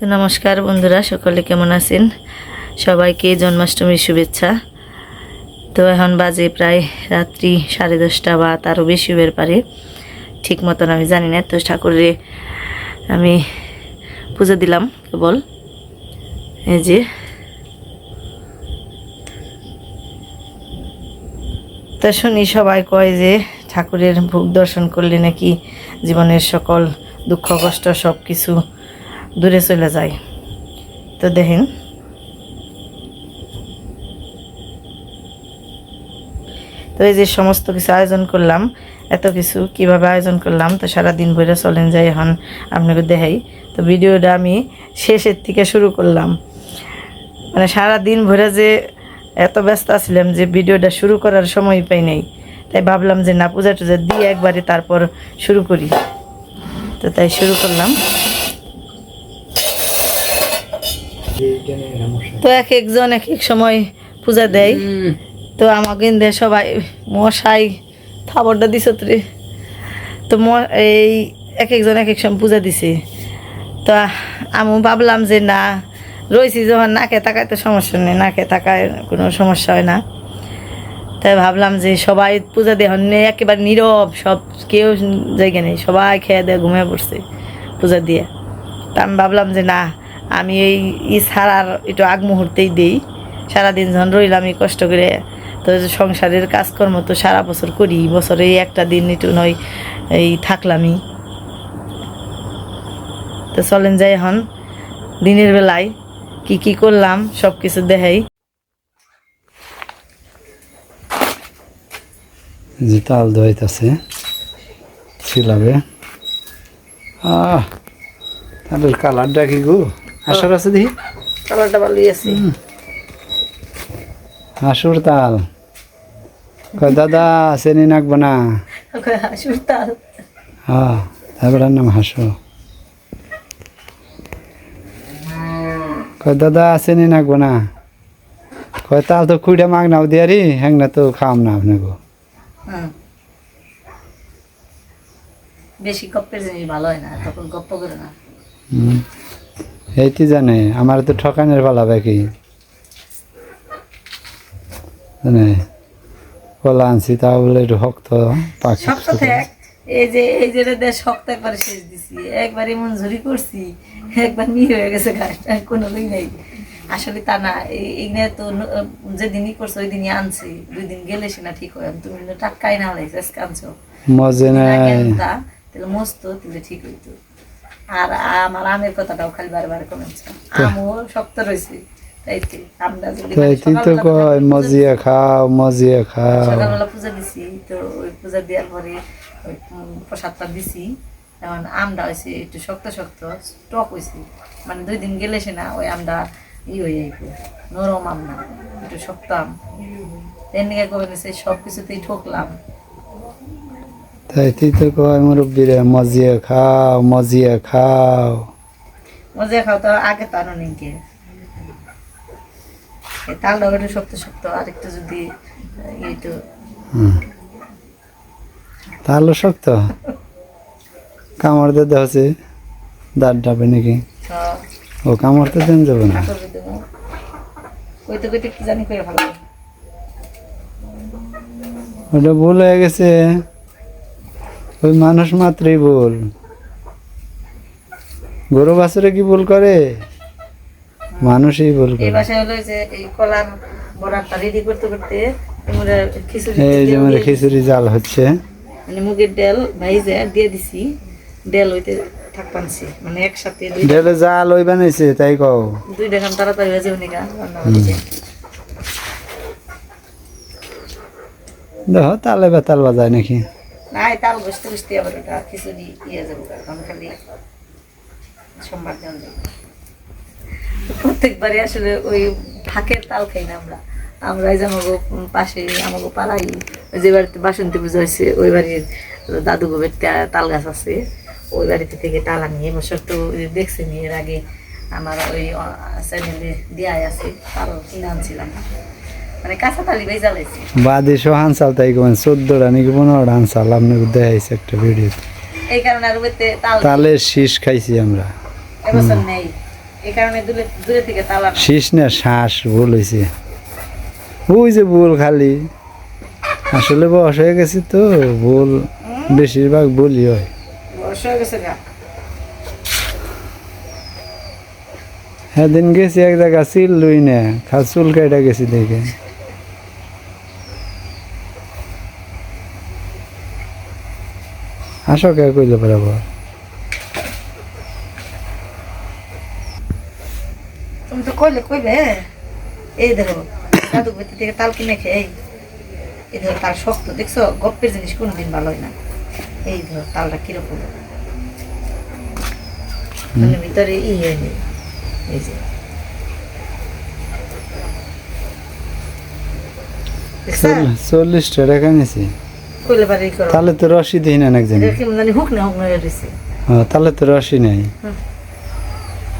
তো নমস্কার বন্ধুরা, সকলে কেমন আছেন? সবাইকে জন্মাষ্টমীর শুভেচ্ছা। তো এখন বাজে প্রায় রাত্রি 10:30 বা তারও বেশি হয়ে পারে, ঠিক মতন আমি জানি না। তো ঠাকুরের আমি পুজো দিলাম কেবল, এই যে। তা শুনি সবাই কয় যে ঠাকুরের ভোগ দর্শন করলে নাকি জীবনের সকল দুঃখ কষ্ট সব কিছু দূরে চলে যায়। তো দেখেন, তো এই যে সমস্ত কিছু আয়োজন করলাম, এত কিছু কিভাবে আয়োজন করলাম, তো সারাদিন ভরে চলেন যাই এখন আপনাকে দেখাই। তো ভিডিওটা আমি শেষের থেকে শুরু করলাম, মানে সারাদিন ভরে যে এত ব্যস্ত আছিলাম যে ভিডিওটা শুরু করার সময় পাই নাই। তাই ভাবলাম যে না, পূজা টুজা দিয়ে একবারে তারপর শুরু করি। তো তাই শুরু করলাম। তো এক একজন এক এক সময় পূজা দেয়। তো আমাকে সবাই মশাই থাবরটা দিছ রে। তো এই এক একজন এক এক সময় পূজা দিছে। তো আমি ভাবলাম যে না, রয়েছি যখন নাকে তাকায় তো সমস্যা নেই, নাকে তাকায় কোনো সমস্যা হয় না। তাই ভাবলাম যে সবাই পূজা দেওয়া নেই, একেবারে নীরব, সব কেউ জায়গা নেই, সবাই খেয়ে দেয় ঘুমিয়ে পড়ছে পূজা দিয়ে। তা আমি ভাবলাম যে না, আমি এই ছাড়ার একটু আগ মুহূর্তেই দিই। সারাদিন যখন রইলাম এই কষ্ট করে, তো সংসারের কাজকর্ম তো সারা বছর করি, বছরে একটা দিন একটু নয় এই থাকলামই। তো চলেন যাই এখন দিনের বেলায় কি কি করলাম সব কিছু দেখাই। যে তাল দইতাছে ছিলাবে। তালের কালারটা কি গো, আসর আছে দেখি, কালারটা ভালোই আছে। হাসুর তাল। কয় দাদা চেনি নাকবো না? হাসুর তাল। তারপর নাম হাসু। কয় দাদা চেনি নাকবো না? কয় তাল তো খুঁড়ে মাগ নাও দিয়ারি, হ্যাং না তো খাম না আপনি গো। বেশি গপ্পের জিনিস ভালো হয় না, তখন গপ্প করে না। এইটি জানে আমার তো ঠকানের পালা বাকি জানে। কলা আনছি তা বলে একটু শক্ত পাখি। এই যে শক্ত একবার শেষ দিছি, একবার এমন ঝুরি করছি, একবার মিহি হয়ে গেছে গাছটা, কোনো দিন নেই। আসলে তা না, এই নিয়ে তো যেদিনই করছো ওই দিনই আনছি, 2 দিন গেলে সেনা ঠিক হয়। তুমি টাটকাই না হলে আনছো মজে নাই, তাহলে মস্ত তাহলে ঠিক হইতো। আর আমার আমের কথাটাও খালি বারবার কমেছে, আমও শক্ত রয়েছে। মজিয়া খাও মজিয়া খাও। সকালবেলা পূজা দিছি, তো ওই পূজা দেওয়ার পরে ওই প্রসাদটা দিছি। এখন আমটা হয়েছে একটু শক্ত শক্ত, টক হয়েছে, মানে 2 দিন গেলে সে না ওই আমটা হয়ে যাইব, নরম আম না, একটু শক্ত আম। এমনি করে নিছে, সব কিছুতেই ঠকলাম। তাই তুই তো কয় মুরব্বীরা মজিয়া খাও মজিয়া খাও। মজিয়া খাও তো আগে তো আনো নিকে তালটা একটু শক্ত শক্ত, আর একটু যদি একটু তাহলে শক্ত কামড় দিতে হচ্ছে, দাঁত ডাবে নাকি? ও কামড় তো দেন যাবে না, কইতে কইতে কি জানি করে ভালো। ওটা ভুল হয়ে গেছে, ওই মানুষ মাত্রই ভুল। গরু বাছুরে কি ভুল করে? মানুষই ভুল করে। এই বাসায় হলো যে এই কলার বড়াটা রেডি করতে করতে এই যে মানে খিচুড়ি জাল হচ্ছে, মানে মুগের ডাল ভাইজে দিয়ে দিছি, ডাল হইতে থাকপানছি, মানে একসাথে ডালে জাল ওই বানাইছে তাই কও। 2 দেখান তাড়াতাড়ি হয়ে যাবে নিকা রান্না করতে। দেখো তালে বেতাল বাজায় নাকি? না, তাল বসতে বসতে আবার ওটা খিচুড়ি ইয়ে যাবো, কারণ খালি সোমবার দিন প্রত্যেকবারে আসলে ওই ফাঁকের তাল খাই না আমরা। আমরা এই যে আমাকে পাশে আমাকে পাড়াই যে বাড়িতে বাসন্তী পুজো হয়েছে, ওই বাড়ির দাদু গোবের তাল গাছ আছে, ওই বাড়িতে থেকে তাল আনি। এবছর তো দেখছি এর আগে আমার ওই চ্যানেলে দেওয়াই আছে, তারও কিনে আনছিলাম, মানে কাঁচা তালি ভাই জ্বালাইছি। বাদে সোহান সাল তাই কমেন 14টা নাকি 15টা আনসাল আপনাকে দেখাইছে একটা ভিডিও। এই কারণে আর তালের শীষ খাইছি আমরা এবছর নেই। এই কারণে দূরে দূরে থেকে তালা শীষ না শ্বাস ভুল হয়েছে ওই যে ভুল খালি আসলে বয়স হয়ে গেছে তো ভুল বেশিরভাগ ভুলই হয় বয়স হয়ে গেছে গা। সেদিন গেছি এক জায়গা চিল লুই না খাল চুল কাটা গেছি দেখে আসো কে কইলে বরাবর তুমি তো কইলে এই ধরো দাদু বাড়ি থেকে তাল কিনে খেয়ে এই ধরো তাল শক্ত দেখছো গপ্পের জিনিস কোনোদিন ভালো হয় না। এই ধরো তালটা কিরকম মানে ভিতরে হয়নি এই যে দেখছা? 40 টাকা নিছি কইলে পারে ই করো তাহলে তো রসি দিই না একজন এটা কেমন জানি হুক না হয়ে রয়েছে। তাহলে তো রসি নাই হুম।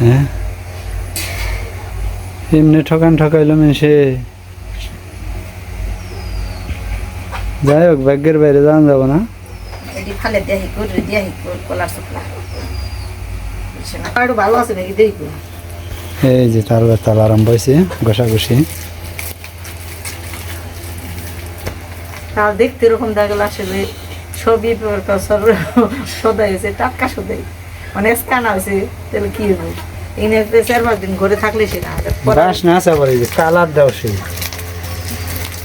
হ্যাঁ এমনি ঠকাইলো সে যাই হোক ব্যাগের বাইরে যাওয়া যাবো না এটি ফালে দেহি কলার শুকলা আরো ভালো আছে নাকি দেখবো এই যে তাল আরম্ভ হয়েছে ঘষাঘষি তাও দেখতে এরকম দেখা গেল আসলে ছবি সদাই হয়েছে টাটকা সদাই মানে স্কান হয়েছে তাহলে কি হবো এনে 4-5 দিন ঘরে থাকলে সে না বাস না আছে আবার এই যে কালার দাও সে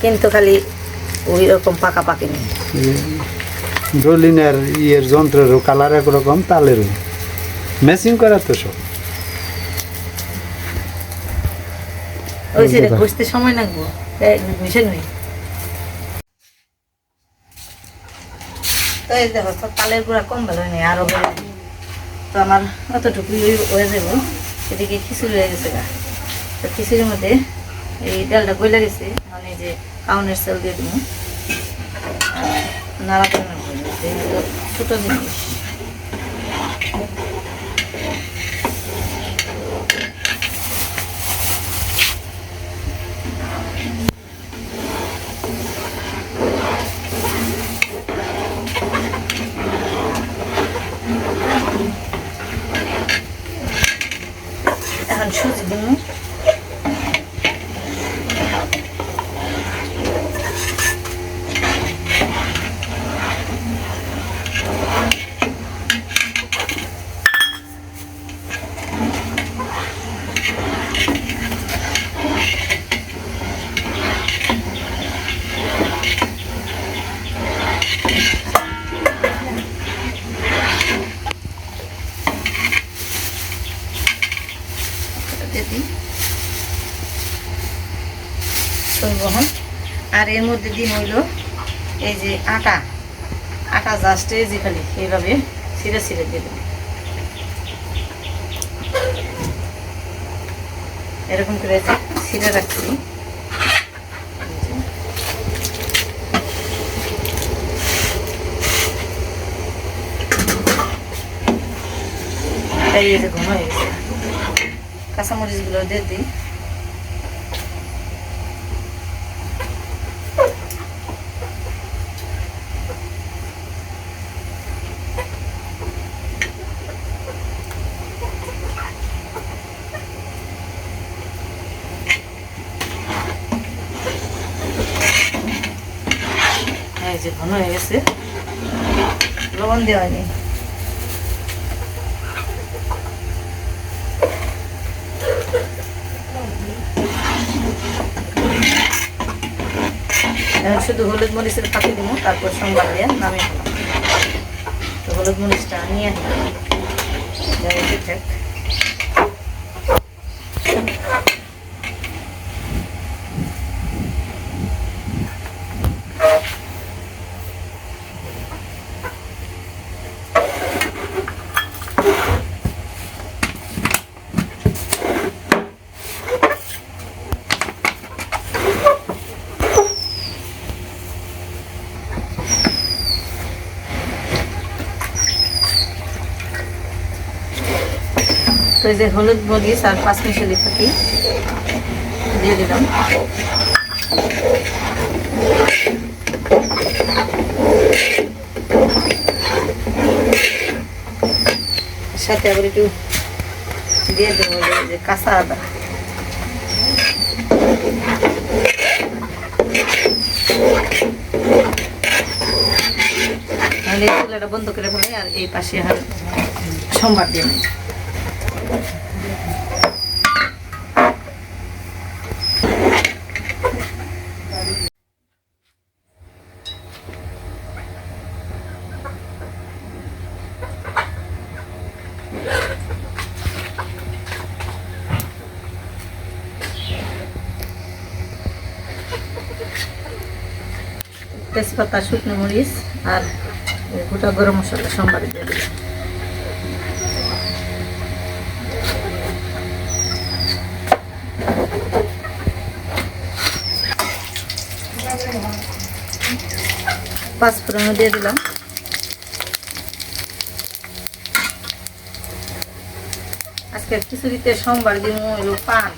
কিন্তু খালি ওই রকম পাকা পাকেনি ডলিনের ইয়ের যন্ত্রেরও কালার একরকম তালেরও ম্যাচিং করা তো সব ওই সেটা ঘষতে সময় লাগবো মিশে নই তো এই দেখো তালের গুঁড়া কম ভালো নেই আরো তো আমার অতটুকুই হয়ে যাবো এদিকে খিচুড়ি হয়ে গেছে গা তো খিচুড়ির মধ্যে এই ডালটা গইলা গেছে মানে যে কাউনের চাল দিয়ে দেবো নাড়াচাড়া তো ছোটো জিনিস এখন সুজি দিব আর এর মধ্যে দিন হইল এই যে আটা জাস্ট এই যে খালি এইভাবে ছিঁড়ে ছিঁড়ে দিয়ে দেবো এরকম করে ছিঁড়ে রাখছি এই যে ঘন হয়ে গেছে কাঁচামরিচগুলো দিয়ে দিই এই যে ঘন হয়ে গেছে লবণ দেওয়া হয়নি এখন শুধু হলুদ মরিচের ফাঁকি দিব তারপর সোমবার দিয়ে নামে তো হলুদ মরিচটা নিয়ে থাক তো এই যে হলুদ মরিচ আর 5 মিশালি ফাঁকি দিয়ে দিলাম সাথে আবার একটু দিয়ে দেবো এই যে কাঁচা আদা। তাহলে এই চুলাটা বন্ধ করে ফেলে আর এই পাশে আর সোমবার দিয়ে নেই। তেজপাতা, শুকনো মরিচ আর গোটা গরম মশলা সোমবারে দিয়ে দিলাম। পাঁচফোড়ন দিয়ে দিলাম। আজকে খিচুড়িতে সোমবার দিন হলো পান।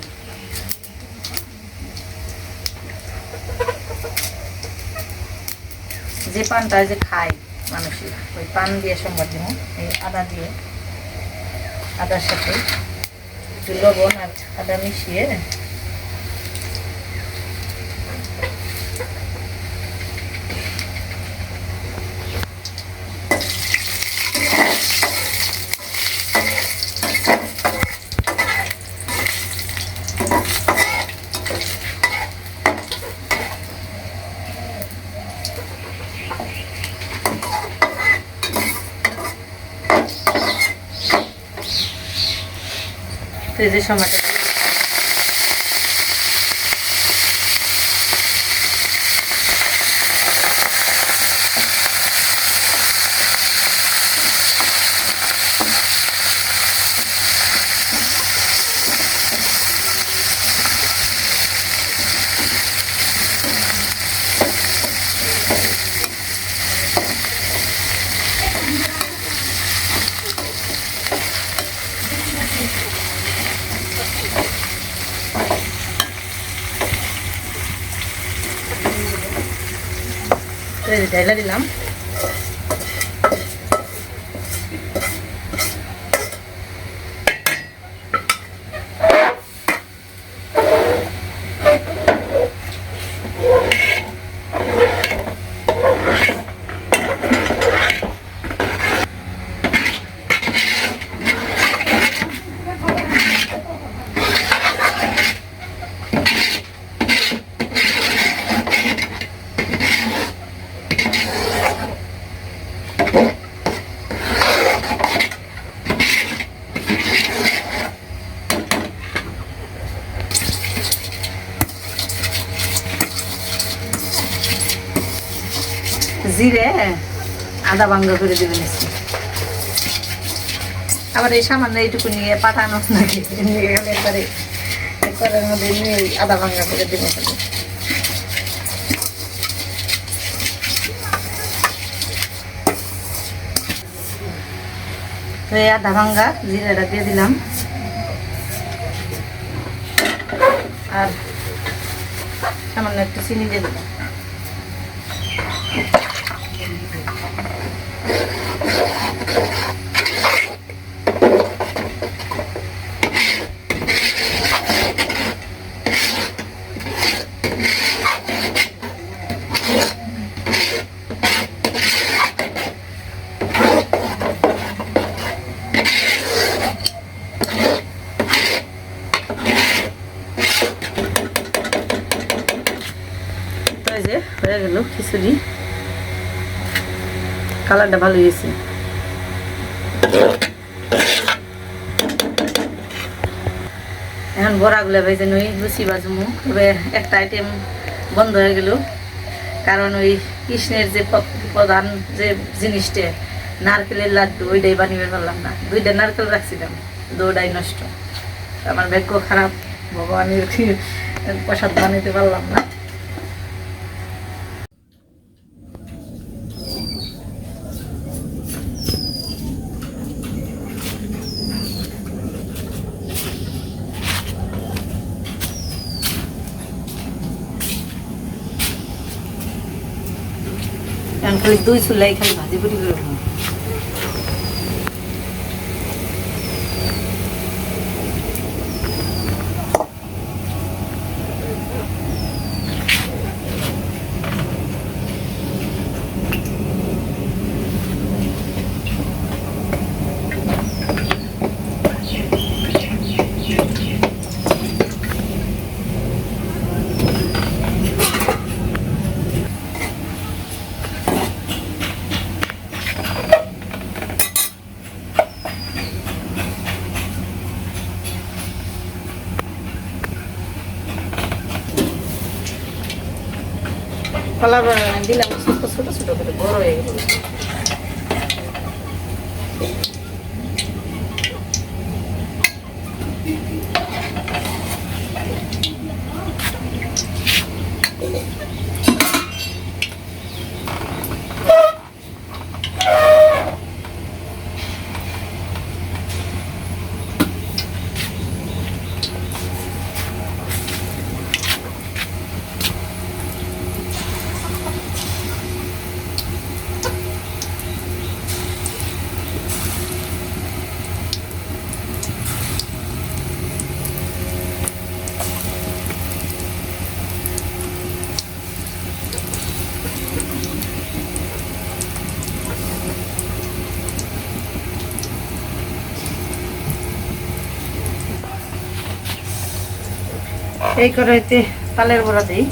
যে পানটা যে খায় মানুষের ওই পান দিয়ে সোমবার দিব। এই আদা দিয়ে, আদার সাথে একটু লবণ আর আদা মিশিয়ে এই যে সময়টা ঢেলে দিলাম। জিরে আদা ভাঙ্গা করে দেবেন। আবার এই সামান্য এইটুকু নিয়ে পাঠানো নাকি নিয়ে গেলে একবারে করার মধ্যে নিয়ে আদা ভাঙ্গা করে দেবেন। তো এই আদা ভাঙ্গা জিরাটা দিয়ে দিলাম আর সামান্য একটু চিনি দিয়ে দিলাম। হয়ে গেল খিচুড়ি, কালারটা ভালো হয়েছে। এখন বড়াগুলো ভেজে নই লুচি বাজমু। তবে একটা আইটেম বন্ধ হয়ে গেল, কারণ ওই কৃষ্ণের যে প্রধান যে জিনিসটা নারকেলের লাড্ডু ওইটাই বানিয়ে পারলাম না। 2টা নারকেল রাখছিলাম, 2টাই নষ্ট। আমার ভাগ্য খারাপ, ভগবানের প্রসাদ বানাইতে পারলাম না। খালি 2 চুলাই খালি ভাজি পুরি করে কলার বড়া দিলাম ছোট ছোট ছোট করে বড় হয়ে গেল। এই কড়াইতে তালের বড়া দিই।